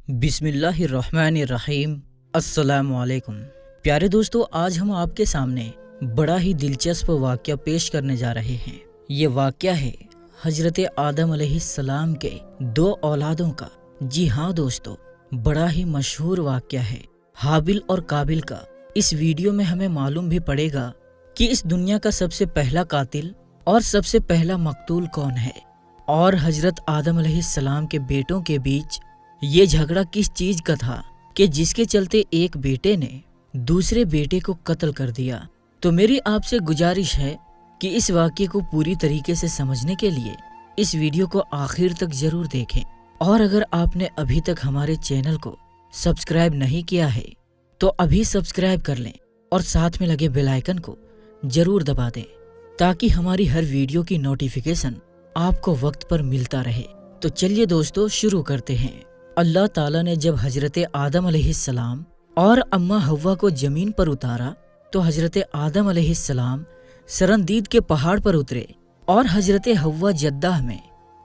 بسم اللہ الرحمن الرحیم۔ السلام علیکم پیارے دوستو، آج ہم آپ کے سامنے بڑا ہی دلچسپ واقعہ پیش کرنے جا رہے ہیں۔ یہ واقعہ ہے حضرت آدم علیہ السلام کے 2 اولادوں کا۔ جی ہاں دوستو، بڑا ہی مشہور واقعہ ہے حابیل اور قابیل کا۔ اس ویڈیو میں ہمیں معلوم بھی پڑے گا کہ اس دنیا کا سب سے پہلا قاتل اور سب سے پہلا مقتول کون ہے، اور حضرت آدم علیہ السلام کے بیٹوں کے بیچ یہ جھگڑا کس چیز کا تھا کہ جس کے چلتے ایک بیٹے نے دوسرے بیٹے کو قتل کر دیا۔ تو میری آپ سے گزارش ہے کہ اس واقعے کو پوری طریقے سے سمجھنے کے لیے اس ویڈیو کو آخر تک ضرور دیکھیں، اور اگر آپ نے ابھی تک ہمارے چینل کو سبسکرائب نہیں کیا ہے تو ابھی سبسکرائب کر لیں اور ساتھ میں لگے بیل آئیکن کو ضرور دبا دیں تاکہ ہماری ہر ویڈیو کی نوٹیفیکیشن آپ کو وقت پر ملتا رہے۔ تو چلیے دوستو، شروع کرتے ہیں۔ اللہ تعالیٰ نے جب حضرت آدم علیہ السلام اور اماں حوا کو زمین پر اتارا تو حضرت آدم علیہ السلام سرندید کے پہاڑ پر اترے، اور حضرت حوا جدہ میں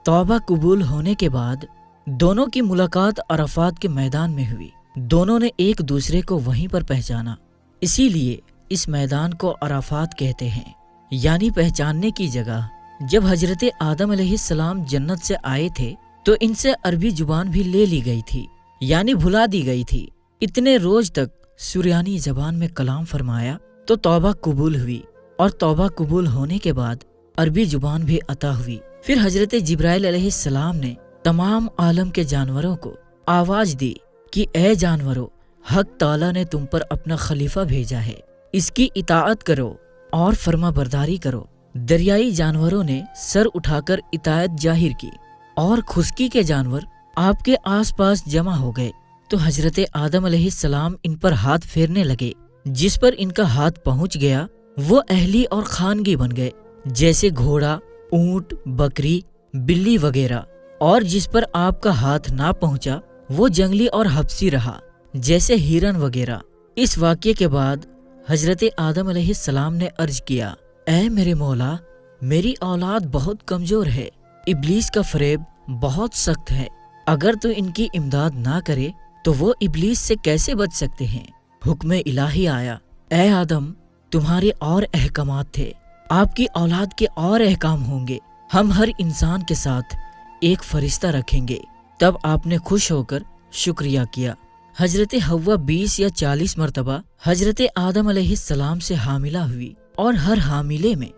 توبہ قبول ہونے کے بعد دونوں کی ملاقات عرفات کے میدان میں ہوئی۔ دونوں نے ایک دوسرے کو وہیں پر پہچانا، اسی لیے اس میدان کو عرفات کہتے ہیں، یعنی پہچاننے کی جگہ۔ جب حضرت آدم علیہ السلام جنت سے آئے تھے تو ان سے عربی زبان بھی لے لی گئی تھی، یعنی بھلا دی گئی تھی۔ اتنے روز تک سریانی زبان میں کلام فرمایا تو توبہ قبول ہوئی، اور توبہ قبول ہونے کے بعد عربی زبان بھی عطا ہوئی۔ پھر حضرت جبرائیل علیہ السلام نے تمام عالم کے جانوروں کو آواز دی کہ اے جانوروں، حق تعالیٰ نے تم پر اپنا خلیفہ بھیجا ہے، اس کی اطاعت کرو اور فرما برداری کرو۔ دریائی جانوروں نے سر اٹھا کر اطاعت ظاہر کی، اور خشکی کے جانور آپ کے آس پاس جمع ہو گئے تو حضرت آدم علیہ السلام ان پر ہاتھ پھیرنے لگے۔ جس پر ان کا ہاتھ پہنچ گیا وہ اہلی اور خانگی بن گئے، جیسے گھوڑا، اونٹ، بکری، بلی وغیرہ، اور جس پر آپ کا ہاتھ نہ پہنچا وہ جنگلی اور حبسی رہا، جیسے ہرن وغیرہ۔ اس واقعے کے بعد حضرت آدم علیہ السلام نے عرض کیا، اے میرے مولا، میری اولاد بہت کمزور ہے، ابلیس کا فریب بہت سخت ہے، اگر تو ان کی امداد نہ کرے تو وہ ابلیس سے کیسے بچ سکتے ہیں؟ حکم الہی آیا، اے آدم، تمہارے اور احکامات تھے، آپ کی اولاد کے اور احکام ہوں گے، ہم ہر انسان کے ساتھ ایک فرشتہ رکھیں گے۔ تب آپ نے خوش ہو کر شکریہ کیا۔ حضرت حوا 20 یا 40 مرتبہ حضرت آدم علیہ السلام سے حاملہ ہوئی، اور ہر حاملے میں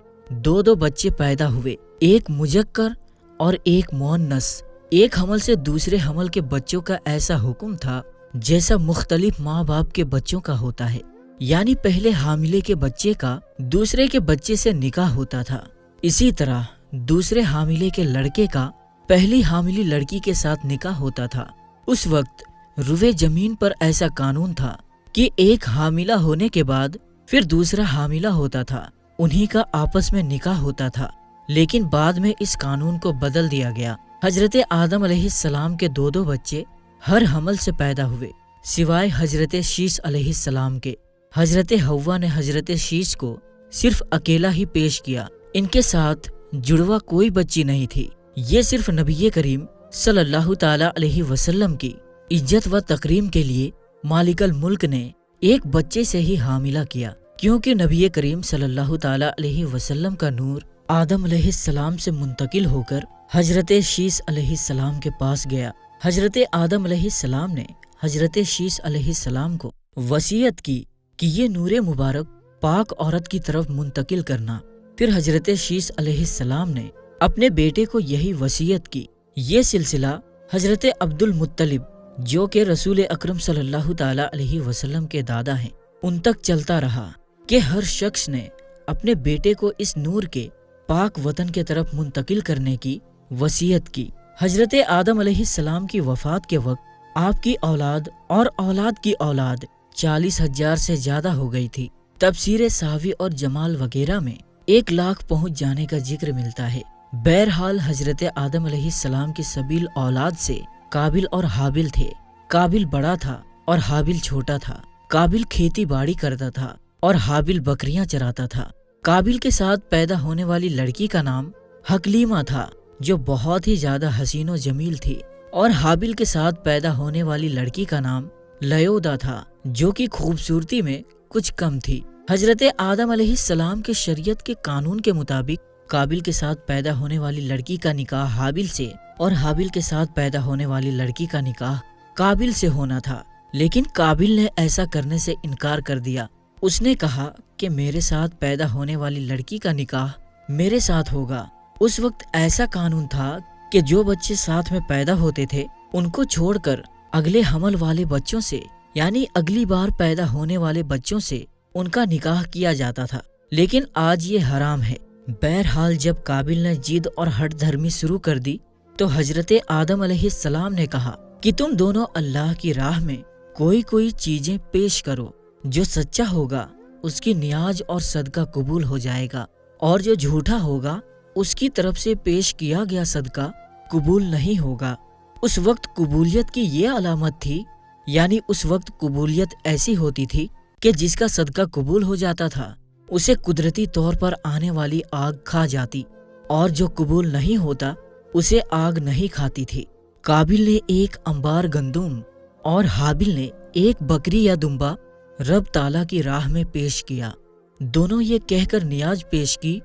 2 بچے پیدا ہوئے، ایک مذکر اور ایک مؤنث۔ ایک حمل سے دوسرے حمل کے بچوں کا ایسا حکم تھا جیسا مختلف ماں باپ کے بچوں کا ہوتا ہے، یعنی پہلے حاملے کے بچے کا دوسرے کے بچے سے نکاح ہوتا تھا، اسی طرح دوسرے حاملے کے لڑکے کا پہلی حاملی لڑکی کے ساتھ نکاح ہوتا تھا۔ اس وقت روئے زمین پر ایسا قانون تھا کہ ایک حاملہ ہونے کے بعد پھر دوسرا حاملہ ہوتا تھا، انہی کا آپس میں نکاح ہوتا تھا، لیکن بعد میں اس قانون کو بدل دیا گیا۔ حضرت آدم علیہ السلام کے 2 بچے ہر حمل سے پیدا ہوئے، سوائے حضرت شیش علیہ السلام کے۔ حضرت حوا نے حضرت شیش کو صرف اکیلا ہی پیش کیا، ان کے ساتھ جڑوا کوئی بچی نہیں تھی۔ یہ صرف نبی کریم صلی اللہ تعالی علیہ وسلم کی عزت و تکریم کے لیے مالک الملک نے ایک بچے سے ہی حاملہ کیا، کیونکہ نبی کریم صلی اللہ تعالی علیہ وسلم کا نور آدم علیہ السلام سے منتقل ہو کر حضرت شیش علیہ السلام کے پاس گیا۔ حضرت آدم علیہ السلام نے حضرت شیش علیہ السلام کو وصیت کی کہ یہ نور مبارک پاک عورت کی طرف منتقل کرنا۔ پھر حضرت شیش علیہ السلام نے اپنے بیٹے کو یہی وصیت کی۔ یہ سلسلہ حضرت عبد المطلب، جو کہ رسول اکرم صلی اللہ تعالی علیہ وسلم کے دادا ہیں، ان تک چلتا رہا کہ ہر شخص نے اپنے بیٹے کو اس نور کے پاک وطن کے طرف منتقل کرنے کی وصیت کی۔ حضرت آدم علیہ السلام کی وفات کے وقت آپ کی اولاد اور اولاد کی اولاد 40,000 سے زیادہ ہو گئی تھی۔ تفسیر ساوی اور جمال وغیرہ میں 1 لاکھ پہنچ جانے کا ذکر ملتا ہے۔ بہرحال حضرت آدم علیہ السلام کی سبیل اولاد سے قابیل اور حابیل تھے۔ قابیل بڑا تھا اور حابیل چھوٹا تھا۔ قابیل کھیتی باڑی کرتا تھا اور حابیل بکریاں چراتا تھا۔ قابیل کے ساتھ پیدا ہونے والی لڑکی کا نام حکلیمہ تھا، جو بہت ہی زیادہ حسین و جمیل تھی۔ اور حابل کے ساتھ پیدا ہونے والی لڑکی کا نام لیودا تھا، جو کہ خوبصورتی میں کچھ کم تھی۔ حضرت آدم علیہ السلام کے شریعت کے قانون کے مطابق قابل کے ساتھ پیدا ہونے والی لڑکی کا نکاح حابل سے اور حابل کے ساتھ پیدا ہونے والی لڑکی کا نکاح قابل سے ہونا تھا، لیکن قابل نے ایسا کرنے سے انکار کر دیا۔ اس نے کہا کہ میرے ساتھ پیدا ہونے والی لڑکی کا نکاح میرے ساتھ ہوگا۔ اس وقت ایسا قانون تھا کہ جو بچے ساتھ میں پیدا ہوتے تھے ان کو چھوڑ کر اگلے حمل والے بچوں سے، یعنی اگلی بار پیدا ہونے والے بچوں سے ان کا نکاح کیا جاتا تھا، لیکن آج یہ حرام ہے۔ بہرحال جب قابل نے جد اور ہٹ دھرمی شروع کر دی تو حضرت آدم علیہ السلام نے کہا کہ تم دونوں اللہ کی راہ میں کوئی چیزیں پیش کرو، جو سچا ہوگا اس کی نیاز اور صدقہ قبول ہو جائے گا، اور جو جھوٹا ہوگا اس کی طرف سے پیش کیا گیا صدقہ قبول نہیں ہوگا۔ اس وقت قبولیت کی یہ علامت تھی، یعنی اس وقت قبولیت ایسی ہوتی تھی کہ جس کا صدقہ قبول ہو جاتا تھا اسے قدرتی طور پر آنے والی آگ کھا جاتی، اور جو قبول نہیں ہوتا اسے آگ نہیں کھاتی تھی۔ قابل نے ایک انبار گندم اور حابل نے ایک بکری یا دمبا رب تعالیٰ کی راہ میں پیش کیا۔ دونوں یہ کہہ کر نیاز پیش کی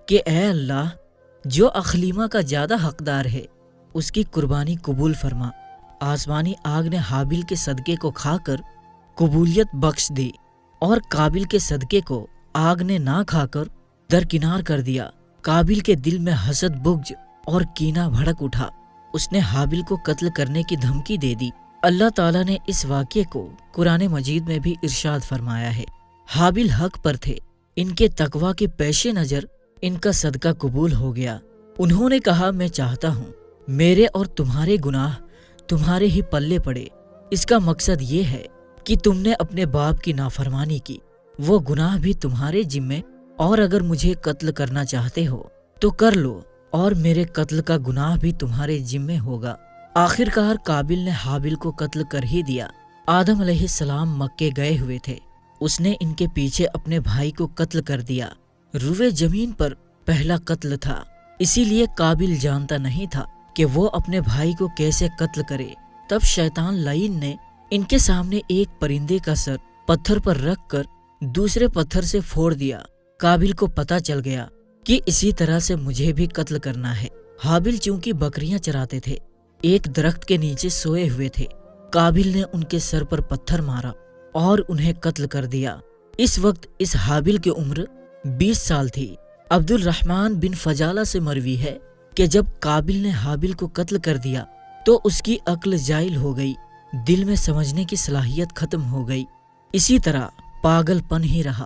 کہ اے اللہ، جو اخلیمہ کا زیادہ حقدار ہے اس کی قربانی قبول فرما۔ آسمانی آگ نے حابل کے صدقے کو کھا کر قبولیت بخش دی، اور قابل کے صدقے کو آگ نے نہ کھا کر درکنار کر دیا۔ قابل کے دل میں حسد، بغض اور کینہ بھڑک اٹھا۔ اس نے حابل کو قتل کرنے کی دھمکی دے دی۔ اللہ تعالیٰ نے اس واقعے کو قرآن مجید میں بھی ارشاد فرمایا ہے۔ حابل حق پر تھے، ان کے تقوی کے پیش نظر ان کا صدقہ قبول ہو گیا۔ انہوں نے کہا میں چاہتا ہوں میرے اور تمہارے گناہ تمہارے ہی پلے پڑے۔ اس کا مقصد یہ ہے کہ تم نے اپنے باپ کی نافرمانی کی، وہ گناہ بھی تمہارے ذمے، اور اگر مجھے قتل کرنا چاہتے ہو تو کر لو، اور میرے قتل کا گناہ بھی تمہارے ذمے ہوگا۔ آخرکار قابل نے حابل کو قتل کر ہی دیا۔ آدم علیہ السلام مکے گئے ہوئے تھے، اس نے ان کے پیچھے اپنے بھائی کو قتل کر دیا۔ روئے زمین پر پہلا قتل تھا، اسی لیے قابل جانتا نہیں تھا کہ وہ اپنے بھائی کو کیسے قتل کرے۔ تب شیطان لعین نے ان کے سامنے ایک پرندے کا سر پتھر پر رکھ کر دوسرے پتھر سے پھوڑ دیا۔ قابل کو پتہ چل گیا کہ اسی طرح سے مجھے بھی قتل کرنا ہے۔ حابل چونکہ بکریاں چراتے تھے، ایک درخت کے نیچے سوئے ہوئے تھے۔ قابل نے ان کے سر پر پتھر مارا اور انہیں قتل کر دیا۔ اس وقت اس حابل کی عمر 20 سال تھی۔ عبد الرحمن بن فضالہ سے مروی ہے کہ جب قابل نے حابل کو قتل کر دیا تو اس کی عقل زائل ہو گئی، دل میں سمجھنے کی صلاحیت ختم ہو گئی، اسی طرح پاگل پن ہی رہا۔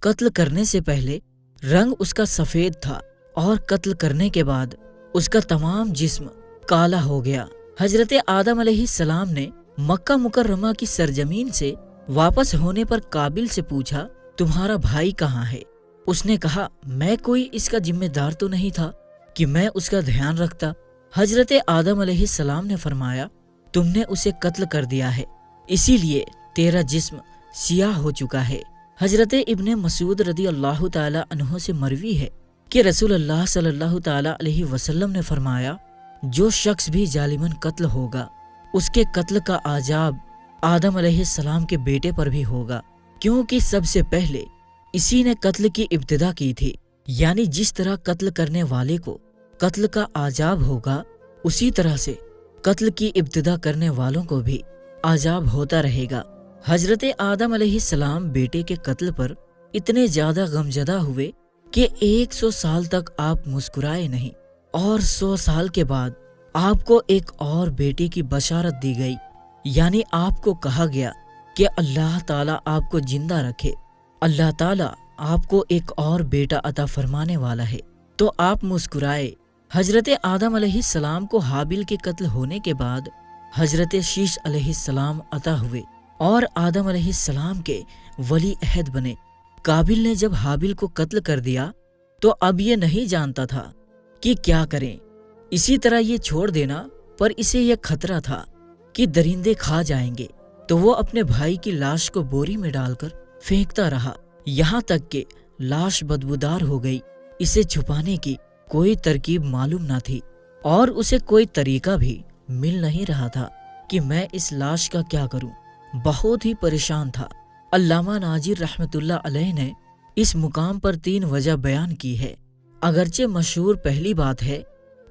قتل کرنے سے پہلے رنگ اس کا سفید تھا، اور قتل کرنے کے بعد اس کا تمام جسم کالا ہو گیا۔ حضرت آدم علیہ السلام نے مکہ مکرمہ کی سرزمین سے واپس ہونے پر قابل سے پوچھا تمہارا بھائی کہاں ہے؟ اس نے کہا میں کوئی اس کا ذمہ دار تو نہیں تھا کہ میں اس کا دھیان رکھتا۔ حضرت آدم علیہ السلام نے فرمایا تم نے اسے قتل کر دیا ہے، اسی لیے تیرا جسم سیاہ ہو چکا ہے۔ حضرت ابن مسعود رضی اللہ تعالی عنہ سے مروی ہے کہ رسول اللہ صلی اللہ تعالی علیہ وسلم نے فرمایا جو شخص بھی ظالماً قتل ہوگا اس کے قتل کا عذاب آدم علیہ السلام کے بیٹے پر بھی ہوگا، کیونکہ سب سے پہلے اسی نے قتل کی ابتدا کی تھی۔ یعنی جس طرح قتل کرنے والے کو قتل کا عذاب ہوگا، اسی طرح سے قتل کی ابتدا کرنے والوں کو بھی عذاب ہوتا رہے گا۔ حضرت آدم علیہ السلام بیٹے کے قتل پر اتنے زیادہ غمزدہ ہوئے کہ 100 سال تک آپ مسکرائے نہیں، اور 100 سال کے بعد آپ کو ایک اور بیٹے کی بشارت دی گئی۔ یعنی آپ کو کہا گیا کہ اللہ تعالیٰ آپ کو زندہ رکھے، اللہ تعالیٰ آپ کو ایک اور بیٹا عطا فرمانے والا ہے، تو آپ مسکرائے۔ حضرت آدم علیہ السلام کو حابل کے قتل ہونے کے بعد حضرت شیش علیہ السلام عطا ہوئے اور آدم علیہ السلام کے ولی عہد بنے۔ قابل نے جب حابل کو قتل کر دیا تو اب یہ نہیں جانتا تھا کہ کیا کریں، اسی طرح یہ چھوڑ دینا، پر اسے یہ خطرہ تھا کہ درندے کھا جائیں گے، تو وہ اپنے بھائی کی لاش کو بوری میں ڈال کر پھینکتا رہا، یہاں تک کہ لاش بدبودار ہو گئی۔ اسے چھپانے کی کوئی ترکیب معلوم نہ تھی اور اسے کوئی طریقہ بھی مل نہیں رہا تھا کہ میں اس لاش کا کیا کروں۔ بہت ہی پریشان تھا۔ علامہ ناجر رحمت اللہ علیہ نے اس مقام پر 3 وجہ بیان کی ہے۔ اگرچہ مشہور پہلی بات ہے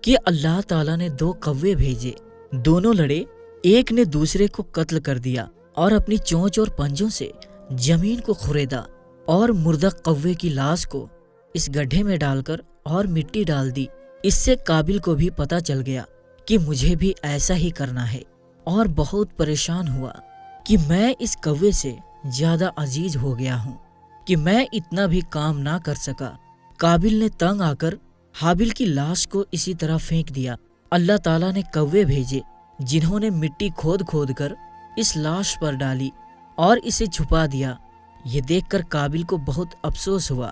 کہ اللہ تعالیٰ نے 2 کوے بھیجے، دونوں لڑے، ایک نے دوسرے کو قتل کر دیا اور اپنی چونچ اور پنجوں سے زمین کو کھریدا اور مردہ کوے کی لاش کو اس گڈھے میں ڈال کر اور مٹی ڈال دی۔ اس سے قابل کو بھی پتہ چل گیا کہ مجھے بھی ایسا ہی کرنا ہے، اور بہت پریشان ہوا کہ میں اس کوے سے زیادہ عزیز ہو گیا ہوں کہ میں اتنا بھی کام نہ کر سکا۔ قابل نے تنگ آ کر حابل کی لاش کو اسی طرح پھینک دیا۔ اللہ تعالیٰ نے کوے بھیجے جنہوں نے مٹی کھود کھود کر اس لاش پر ڈالی اور اسے چھپا دیا۔ یہ دیکھ کر قابل کو بہت افسوس ہوا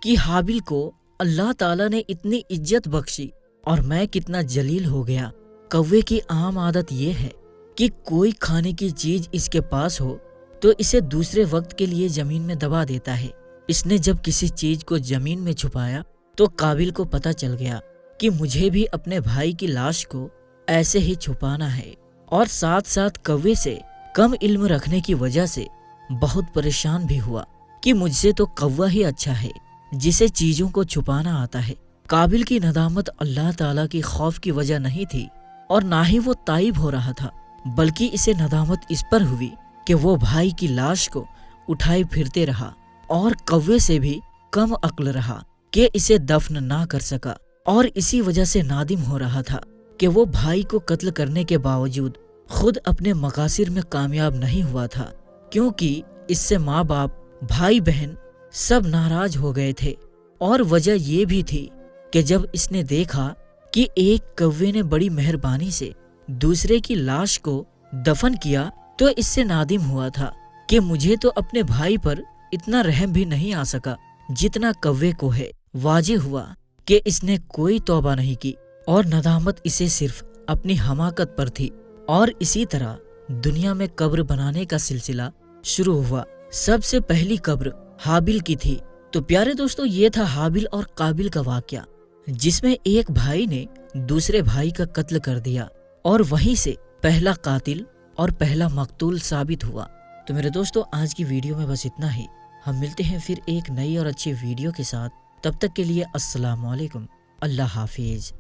کہ حابل کو اللہ تعالیٰ نے اتنی عزت بخشی اور میں کتنا جلیل ہو گیا۔ کوے کی عام عادت یہ ہے کہ کوئی کھانے کی چیز اس کے پاس ہو تو اسے دوسرے وقت کے لیے زمین میں دبا دیتا ہے۔ اس نے جب کسی چیز کو زمین میں چھپایا تو قابل کو پتہ چل گیا کہ مجھے بھی اپنے بھائی کی لاش کو ایسے ہی چھپانا ہے، اور ساتھ ساتھ کوے سے کم علم رکھنے کی وجہ سے بہت پریشان بھی ہوا کہ مجھ سے تو کوا ہی اچھا ہے جسے چیزوں کو چھپانا آتا ہے۔ قابل کی ندامت اللہ تعالیٰ کی خوف کی وجہ نہیں تھی، اور نہ ہی وہ تائب ہو رہا تھا، بلکہ اسے ندامت اس پر ہوئی کہ وہ بھائی کی لاش کو اٹھائے پھرتے رہا اور کوے سے بھی کم عقل رہا کہ اسے دفن نہ کر سکا، اور اسی وجہ سے نادم ہو رہا تھا کہ وہ بھائی کو قتل کرنے کے باوجود خود اپنے مقاصد میں کامیاب نہیں ہوا تھا، کیونکہ اس سے ماں باپ، بھائی بہن سب ناراض ہو گئے تھے۔ اور وجہ یہ بھی تھی کہ جب اس نے دیکھا کہ ایک کوے نے بڑی مہربانی سے دوسرے کی لاش کو دفن کیا تو اس سے نادم ہوا تھا کہ مجھے تو اپنے بھائی پر اتنا رحم بھی نہیں آ سکا جتنا کوے کو ہے۔ واضح ہوا کہ اس نے کوئی توبہ نہیں کی، اور ندامت اسے صرف اپنی حماقت پر تھی، اور اسی طرح دنیا میں قبر بنانے کا سلسلہ شروع ہوا۔ سب سے پہلی قبر حابل کی تھی۔ تو پیارے دوستو، یہ تھا حابل اور قابل کا واقعہ، جس میں ایک بھائی نے دوسرے بھائی کا قتل کر دیا، اور وہیں سے پہلا قاتل اور پہلا مقتول ثابت ہوا۔ تو میرے دوستو، آج کی ویڈیو میں بس اتنا ہی۔ ہم ملتے ہیں پھر ایک نئی اور اچھی ویڈیو کے ساتھ۔ تب تک کے لیے السلام علیکم، اللہ حافظ۔